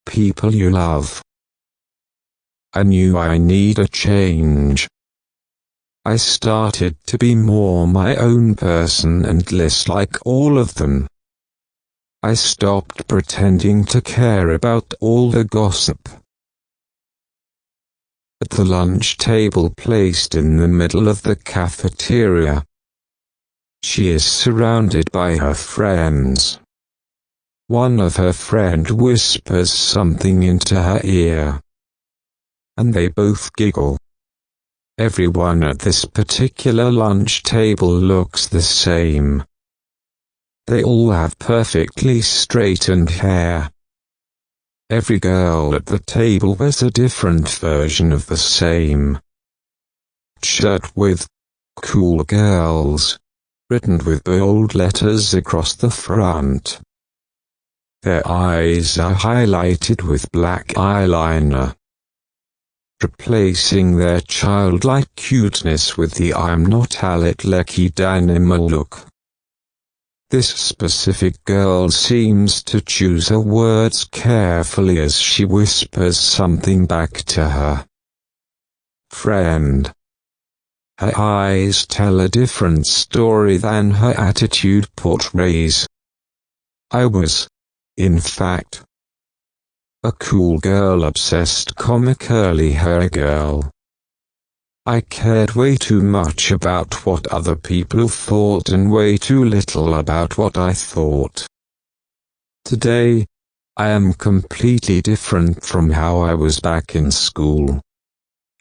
people you love. I knew I need a change. I started to be more my own person and less like all of them. I stopped pretending to care about all the gossip. At the lunch table placed in the middle of the cafeteria, she is surrounded by her friends. One of her friends whispers something into her ear, and they both giggle. Everyone at this particular lunch table looks the same. They all have perfectly straightened hair. Every girl at the table wears a different version of the same shirt with "Cool Girls" written with bold letters across the front. Their eyes are highlighted with black eyeliner, replacing their childlike cuteness with the "I'm not Alec Lecky Dynamo" look. This specific girl seems to choose her words carefully as she whispers something back to her friend. Her eyes tell a different story than her attitude portrays. I was, in fact, a cool girl, obsessed comic curly hair girl. I cared way too much about what other people thought and way too little about what I thought. Today, I am completely different from how I was back in school.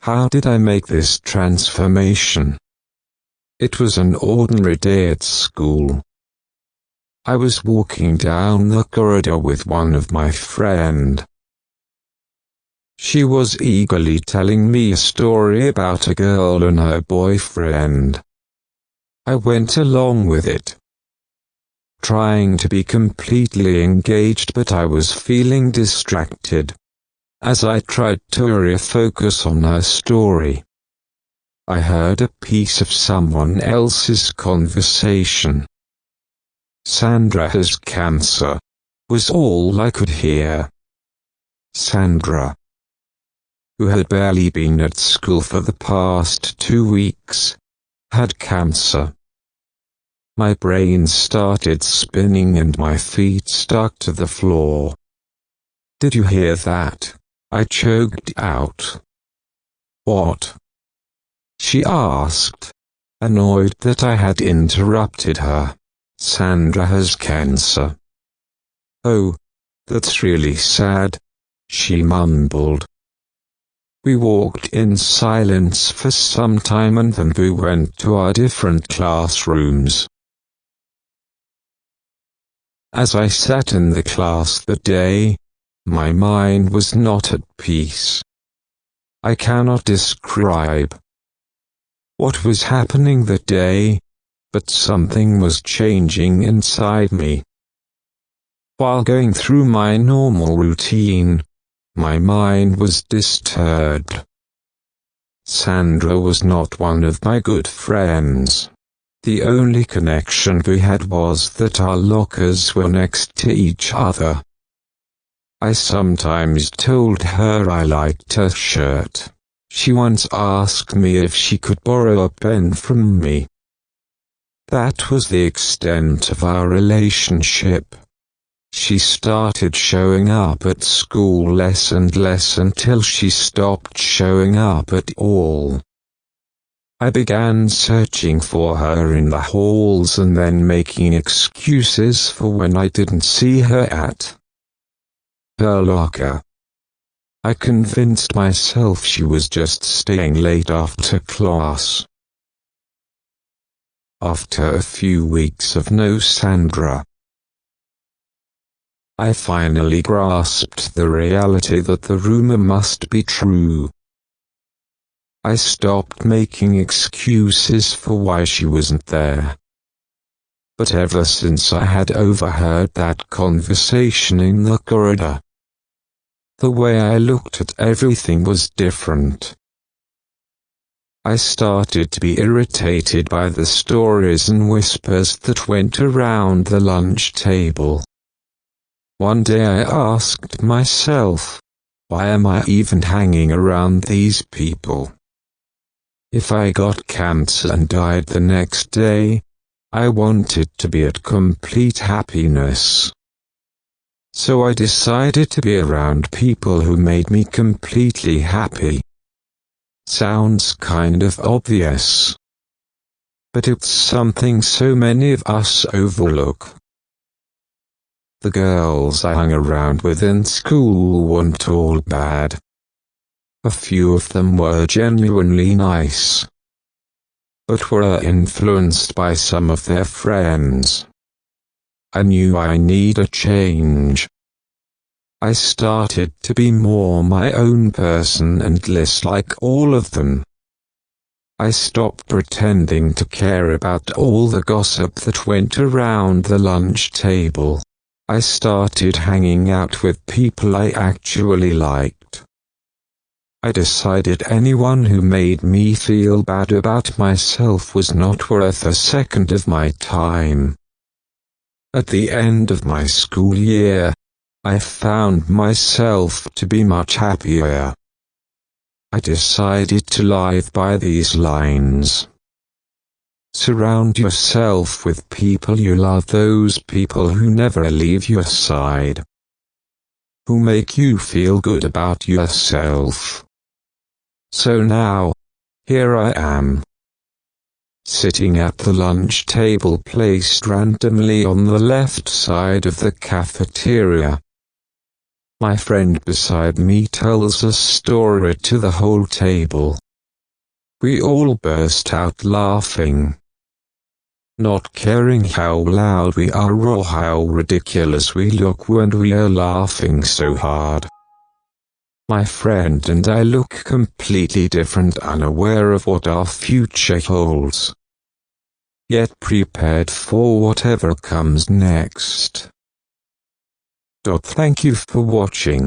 How did I make this transformation? It was an ordinary day at school. I was walking down the corridor with one of my friends. She was eagerly telling me a story about a girl and her boyfriend. I went along with it, trying to be completely engaged, but I was feeling distracted as I tried to refocus on her story. I heard a piece of someone else's conversation. "Sandra has cancer," was all I could hear. Sandra, who had barely been at school for the past 2 weeks, had cancer. My brain started spinning and my feet stuck to the floor. "Did you hear that?" I choked out. "What?" she asked, annoyed that I had interrupted her. "Sandra has cancer." "Oh, that's really sad," she mumbled. We walked in silence for some time and then we went to our different classrooms. As I sat in the class that day, my mind was not at peace. I cannot describe what was happening that day, but something was changing inside me. While going through my normal routine, my mind was disturbed. Sandra was not one of my good friends. The only connection we had was that our lockers were next to each other. I sometimes told her I liked her shirt. She once asked me if she could borrow a pen from me. That was the extent of our relationship. She started showing up at school less and less until she stopped showing up at all. I began searching for her in the halls and then making excuses for when I didn't see her at her locker. I convinced myself she was just staying late after class. After a few weeks of no Sandra, I finally grasped the reality that the rumor must be true. I stopped making excuses for why she wasn't there. But ever since I had overheard that conversation in the corridor, the way I looked at everything was different. I started to be irritated by the stories and whispers that went around the lunch table. One day I asked myself, why am I even hanging around these people? If I got cancer and died the next day, I wanted to be at complete happiness. So I decided to be around people who made me completely happy. Sounds kind of obvious, but it's something so many of us overlook. The girls I hung around with in school weren't all bad. A few of them were genuinely nice, but were influenced by some of their friends. I knew I needed a change. I started to be more my own person and less like all of them. I stopped pretending to care about all the gossip that went around the lunch table. I started hanging out with people I actually liked. I decided anyone who made me feel bad about myself was not worth a second of my time. At the end of my school year, I found myself to be much happier. I decided to live by these lines. Surround yourself with people you love, those people who never leave your side, who make you feel good about yourself. So now, here I am, sitting at the lunch table placed randomly on the left side of the cafeteria. My friend beside me tells a story to the whole table. We all burst out laughing, not caring how loud we are or how ridiculous we look when we are laughing so hard. My friend and I look completely different, unaware of what our future holds, yet prepared for whatever comes next. Thank you for watching.